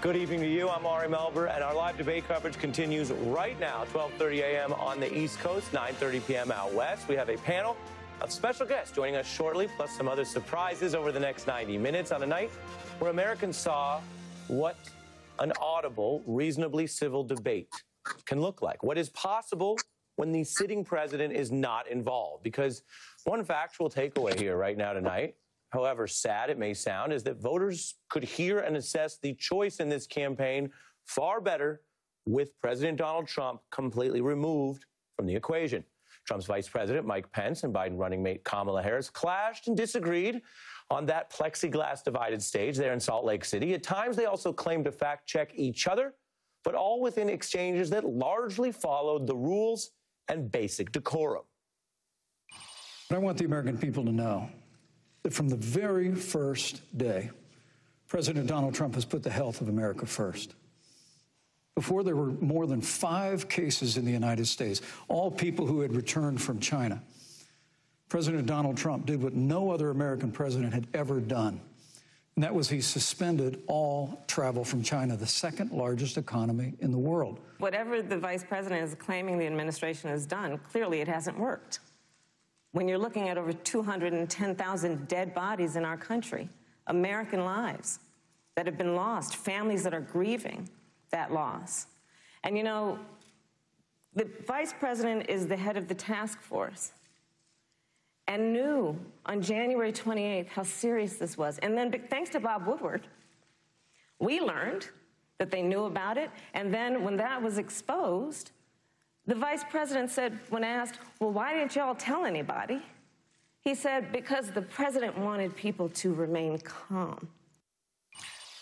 Good evening to you. I'm Ari Melber, and our live debate coverage continues right now, 12:30 a.m. on the East Coast, 9:30 p.m. out west. We have a panel of special guests joining us shortly, plus some other surprises over the next 90 minutes on a night where Americans saw what an audible, reasonably civil debate can look like. What is possible when the sitting president is not involved? Because one factual takeaway here right now tonight, however sad it may sound, is that voters could hear and assess the choice in this campaign far better with President Donald Trump completely removed from the equation. Trump's Vice President Mike Pence and Biden running mate Kamala Harris clashed and disagreed on that plexiglass-divided stage there in Salt Lake City. At times, they also claimed to fact-check each other, but all within exchanges that largely followed the rules and basic decorum. But I want the American people to know that from the very first day, President Donald Trump has put the health of America first. Before there were more than 5 cases in the United States, all people who had returned from China, President Donald Trump did what no other American president had ever done, and that was he suspended all travel from China, the second largest economy in the world. Whatever the vice president is claiming the administration has done, clearly it hasn't worked. When you're looking at over 210,000 dead bodies in our country, American lives that have been lost, families that are grieving that loss. And you know, the vice president is the head of the task force and knew on January 28th how serious this was. And then thanks to Bob Woodward, we learned that they knew about it. And then when that was exposed, the vice president said, when asked, well, why didn't y'all tell anybody? He said, because the president wanted people to remain calm.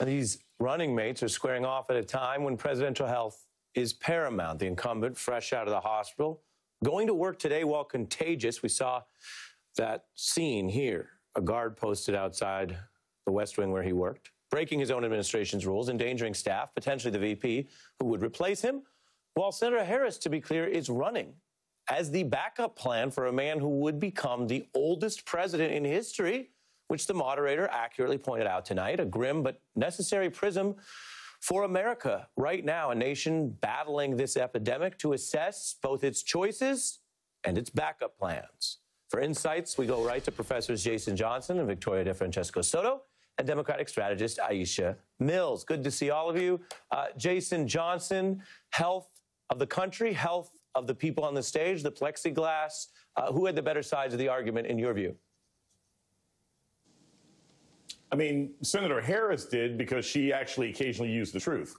And these running mates are squaring off at a time when presidential health is paramount. The incumbent, fresh out of the hospital, going to work today while contagious. We saw that scene here, a guard posted outside the West Wing where he worked, breaking his own administration's rules, endangering staff, potentially the VP who would replace him, while Senator Harris, to be clear, is running as the backup plan for a man who would become the oldest president in history, which the moderator accurately pointed out tonight, a grim but necessary prism for America right now, a nation battling this epidemic to assess both its choices and its backup plans. For insights, we go right to Professors Jason Johnson and Victoria DeFrancesco Soto and Democratic strategist Aisha Mills. Good to see all of you. Jason Johnson, health of the country, health of the people on the stage, the plexiglass. Who had the better sides of the argument in your view? I mean, Senator Harris did because she actually occasionally used the truth.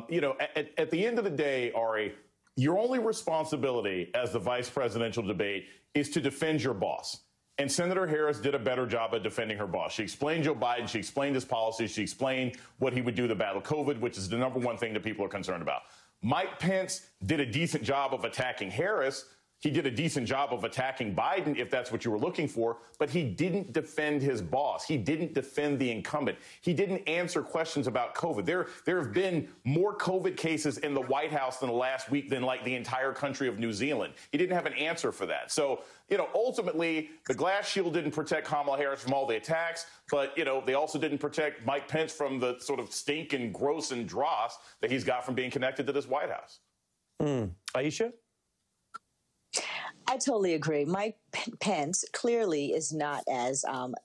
You know, at the end of the day, Ari, your only responsibility as the vice presidential debate is to defend your boss. And Senator Harris did a better job of defending her boss. She explained Joe Biden. She explained his policies. She explained what he would do to battle COVID, which is the #1 thing that people are concerned about. Mike Pence did a decent job of attacking Harris. He did a decent job of attacking Biden, if that's what you were looking for, but he didn't defend his boss. He didn't defend the incumbent. He didn't answer questions about COVID. There have been more COVID cases in the White House in the last week than like the entire country of New Zealand. He didn't have an answer for that. So, you know, ultimately, the glass shield didn't protect Kamala Harris from all the attacks, but, you know, they also didn't protect Mike Pence from the sort of stink and gross and dross that he's got from being connected to this White House. Aisha? I totally agree. Mike Pence clearly is not as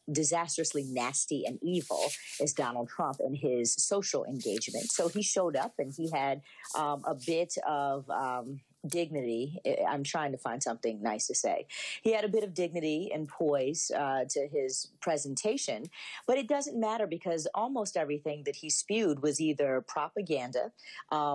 disastrously nasty and evil as Donald Trump in his social engagement. So he showed up and he had a bit of dignity. I'm trying to find something nice to say. He had a bit of dignity and poise to his presentation, but it doesn't matter because almost everything that he spewed was either propaganda,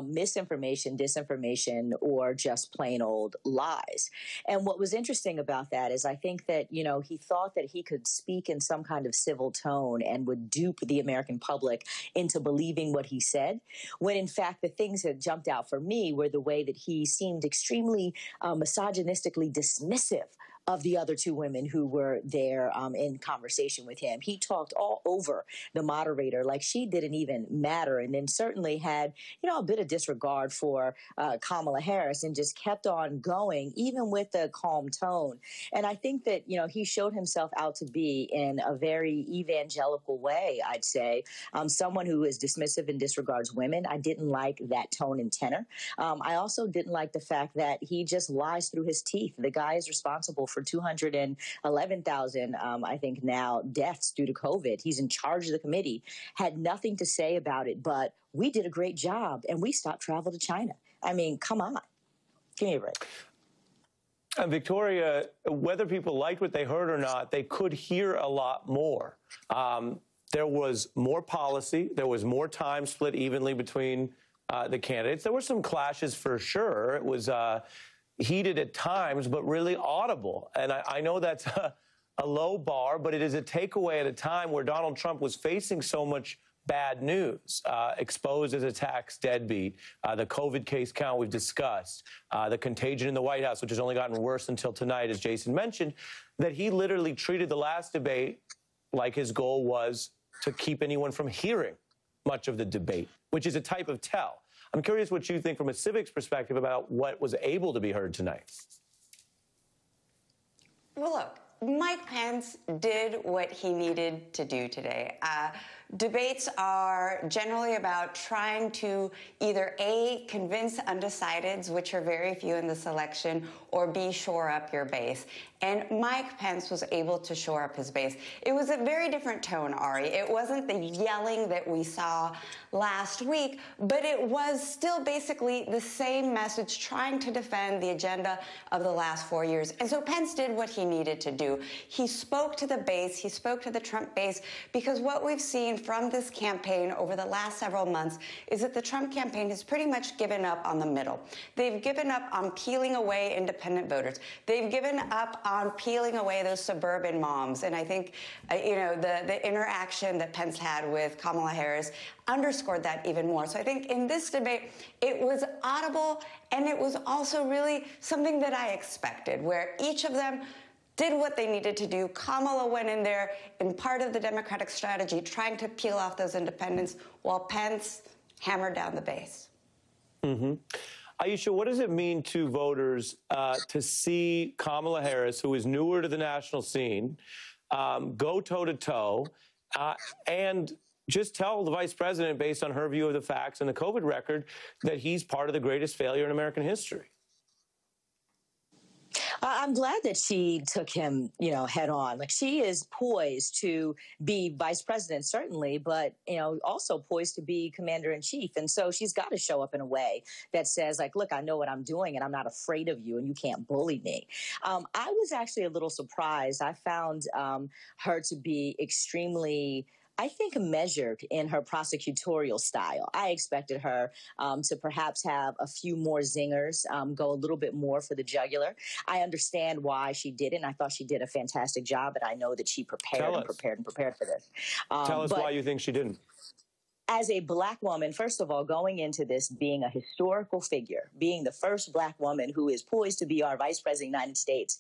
misinformation, disinformation, or just plain old lies. And what was interesting about that is I think that, you know, he thought that he could speak in some kind of civil tone and would dupe the American public into believing what he said, when in fact the things that jumped out for me were the way that he seemed extremely misogynistically dismissive of the other two women who were there in conversation with him. He talked all over the moderator like she didn't even matter, and then certainly had, a bit of disregard for Kamala Harris and just kept on going, even with a calm tone. And I think that, he showed himself out to be in a very evangelical way, I'd say. Someone who is dismissive and disregards women. I didn't like that tone and tenor. I also didn't like the fact that he just lies through his teeth. The guy is responsible for 211,000, I think now, deaths due to COVID. He's in charge of the committee, had nothing to say about it, but we did a great job and we stopped travel to China. I mean, come on. Give me a break. Victoria, whether people liked what they heard or not, they could hear a lot more. There was more policy. There was more time split evenly between the candidates. There were some clashes for sure. It was heated at times, but really audible. And I know that's a low bar, but it is a takeaway at a time where Donald Trump was facing so much bad news, exposed as a tax deadbeat, the COVID case count we've discussed, the contagion in the White House, which has only gotten worse until tonight, as Jason mentioned, that he literally treated the last debate like his goal was to keep anyone from hearing much of the debate, which is a type of tell. I'm curious what you think from a civics perspective about what was able to be heard tonight. Well, look, Mike Pence did what he needed to do today. Debates are generally about trying to either A, convince undecideds, which are very few in this election, or B, shore up your base. And Mike Pence was able to shore up his base. It was a very different tone, Ari. It wasn't the yelling that we saw last week, but it was still basically the same message, trying to defend the agenda of the last 4 years. And so Pence did what he needed to do. He spoke to the base. He spoke to the Trump base, because what we've seen from this campaign over the last several months is that the Trump campaign has pretty much given up on the middle. They've given up on peeling away independent voters. They've given up on peeling away those suburban moms. And I think, the interaction that Pence had with Kamala Harris underscored that even more. So I think in this debate, it was audible, and it was also really something that I expected, where each of them did what they needed to do. Kamala went in there in part of the Democratic strategy, trying to peel off those independents, while Pence hammered down the base. Mm-hmm. Aisha, what does it mean to voters to see Kamala Harris, who is newer to the national scene, go toe-to-toe and just tell the vice president, based on her view of the facts and the COVID record, that he's part of the greatest failure in American history? I'm glad that she took him, head on. Like, she is poised to be vice president, certainly, but, also poised to be commander in chief. And so she's got to show up in a way that says, like, look, I know what I'm doing and I'm not afraid of you and you can't bully me. I was actually a little surprised. I found her to be extremely, I think, measured in her prosecutorial style. I expected her to perhaps have a few more zingers, go a little bit more for the jugular. I understand why she didn't. I thought she did a fantastic job, and I know that she prepared for this. Tell us why you think she didn't. As a Black woman, first of all, going into this being a historical figure, being the first Black woman who is poised to be our vice president of the United States,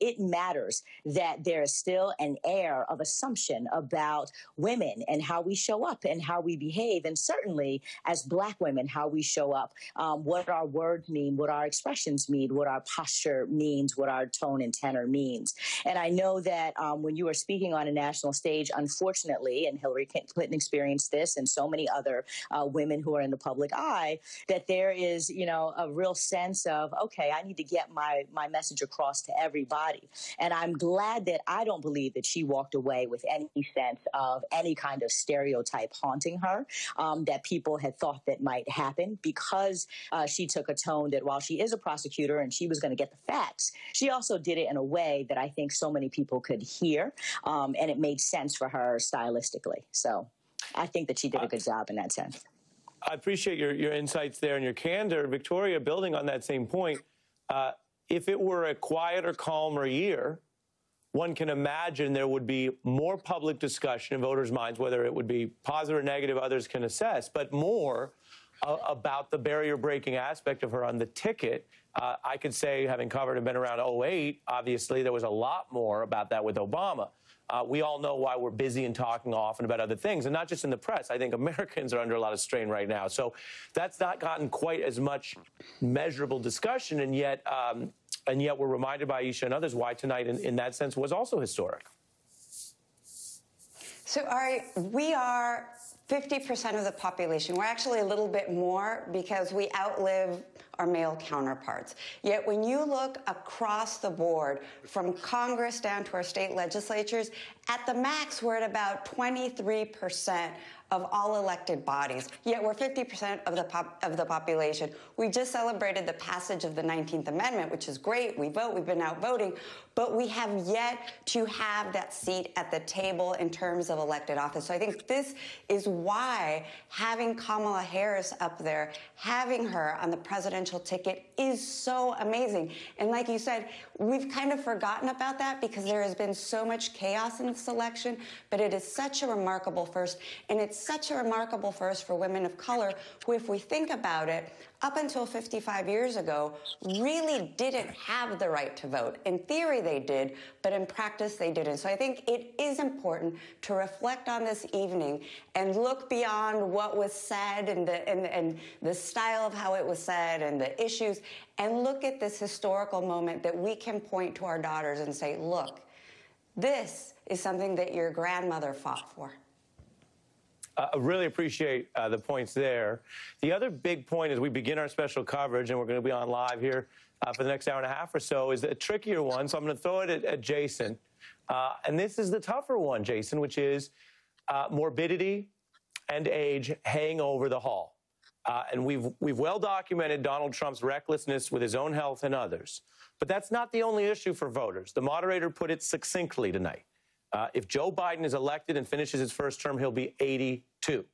it matters that there is still an air of assumption about women and how we show up and how we behave. And certainly as Black women, how we show up, what our words mean, what our expressions mean, what our posture means, what our tone and tenor means. And I know that when you are speaking on a national stage, unfortunately, and Hillary Clinton experienced this, and so many other women who are in the public eye, that there is, a real sense of, okay, I need to get my message across to everybody. And I'm glad that I don't believe that she walked away with any sense of any kind of stereotype haunting her, that people had thought that might happen, because she took a tone that, while she is a prosecutor and she was going to get the facts, she also did it in a way that I think so many people could hear, and it made sense for her stylistically. So I think that she did a good job in that sense. I appreciate your insights there and your candor. Victoria, building on that same point, if it were a quieter, calmer year, one can imagine there would be more public discussion in voters' minds, whether it would be positive or negative, others can assess, but more about the barrier-breaking aspect of her on the ticket. I could say, having covered and been around '08, obviously there was a lot more about that with Obama. We all know why we're busy and talking often about other things, and not just in the press. I think Americans are under a lot of strain right now. So that's not gotten quite as much measurable discussion, and yet we're reminded by Aisha and others why tonight, in that sense, was also historic. So, Ari, we are 50% of the population. We're actually a little bit more because we outlive our male counterparts. Yet when you look across the board, from Congress down to our state legislatures, at the max, we're at about 23% of all elected bodies. Yet we're 50% of the population. We just celebrated the passage of the 19th Amendment, which is great. We vote. We've been out voting. But we have yet to have that seat at the table in terms of elected office. So I think this is why having Kamala Harris up there, having her on the presidential ticket is so amazing. And like you said, we've kind of forgotten about that because there has been so much chaos in this election, but it is such a remarkable first. And it's such a remarkable first for women of color who, if we think about it, up until 55 years ago, really didn't have the right to vote. In theory, they did, but in practice, they didn't. So I think it is important to reflect on this evening and look beyond what was said and the style of how it was said and the issues, and look at this historical moment that we can point to our daughters and say, look, this is something that your grandmother fought for. I really appreciate the points there. The other big point as we begin our special coverage, and we're going to be on live here for the next hour and a half or so, is a trickier one. So I'm going to throw it at Jason. And this is the tougher one, Jason, which is morbidity and age hang over the hall. And we've well documented Donald Trump's recklessness with his own health and others. But that's not the only issue for voters. The moderator put it succinctly tonight. If Joe Biden is elected and finishes his first term, he'll be 82,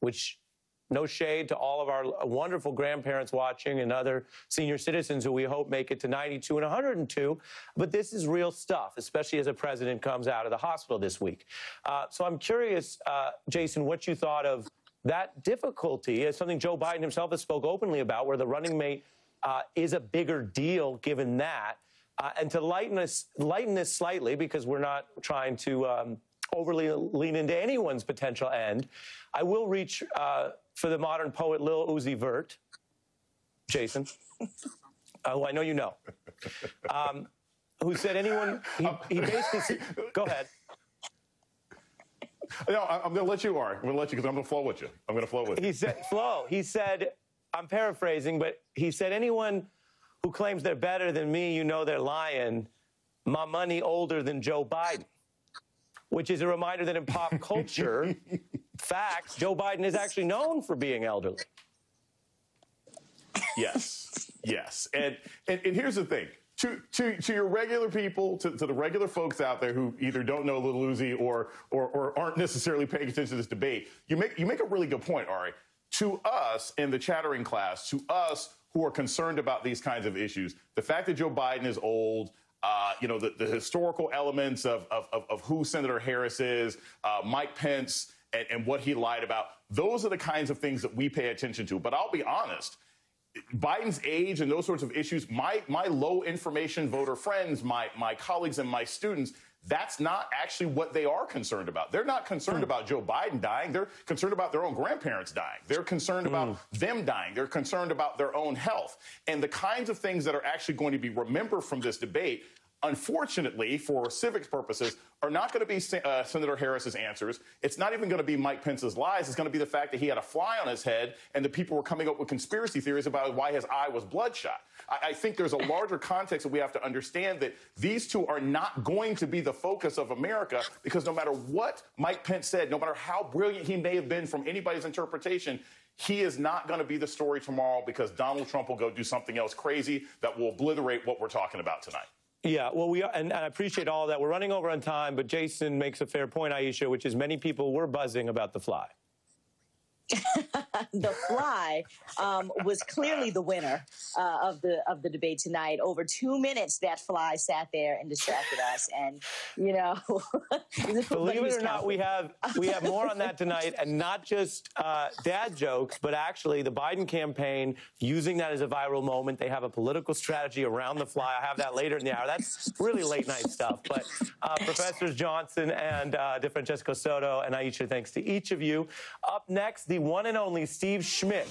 which, no shade to all of our wonderful grandparents watching and other senior citizens who we hope make it to 92 and 102. But this is real stuff, especially as a president comes out of the hospital this week. So I'm curious, Jason, what you thought of that difficulty as something Joe Biden himself has spoke openly about, where the running mate is a bigger deal given that. And to lighten this slightly, because we're not trying to overly lean into anyone's potential end, I will reach for the modern poet Lil Uzi Vert, Jason, who I know you know, who said anyone, he basically said, go ahead. No, I'm going to let you, Ari. I'm going to let you because I'm going to flow with you. I'm going to flow with you. He said, I'm paraphrasing, but he said, anyone who claims they're better than me, you know they're lying. My money older than Joe Biden, which is a reminder that in pop culture, facts, Joe Biden is actually known for being elderly. Yes, yes. And here's the thing. To your regular people, to the regular folks out there who either don't know Lil Uzi or aren't necessarily paying attention to this debate, you make a really good point, Ari. To us in the chattering class, to us who are concerned about these kinds of issues, the fact that Joe Biden is old, the historical elements of who Senator Harris is, Mike Pence, and what he lied about, those are the kinds of things that we pay attention to. But I'll be honest, Biden's age and those sorts of issues, my low information voter friends, my colleagues and my students, that's not actually what they are concerned about. They're not concerned about Joe Biden dying. They're concerned about their own grandparents dying. They're concerned about them dying. They're concerned about their own health. And the kinds of things that are actually going to be remembered from this debate, unfortunately, for civics purposes, are not going to be Senator Harris's answers. It's not even going to be Mike Pence's lies. It's going to be the fact that he had a fly on his head and the people were coming up with conspiracy theories about why his eye was bloodshot. I think there's a larger context that we have to understand that these two are not going to be the focus of America, because no matter what Mike Pence said, no matter how brilliant he may have been from anybody's interpretation, he is not going to be the story tomorrow, because Donald Trump will go do something else crazy that will obliterate what we're talking about tonight. Yeah, well, we are, and I appreciate all that. We're running over on time, but Jason makes a fair point, Aisha, which is many people were buzzing about the fly. the fly was clearly the winner of the debate tonight. Over 2 minutes, that fly sat there and distracted us. And you know, believe it or not, we have more on that tonight, and not just dad jokes, but actually the Biden campaign using that as a viral moment. They have a political strategy around the fly. I have that later in the hour. That's really late night stuff. But Professors Johnson and DeFrancesco Soto and Aisha, thanks to each of you. Up next, the one and only Steve Schmidt.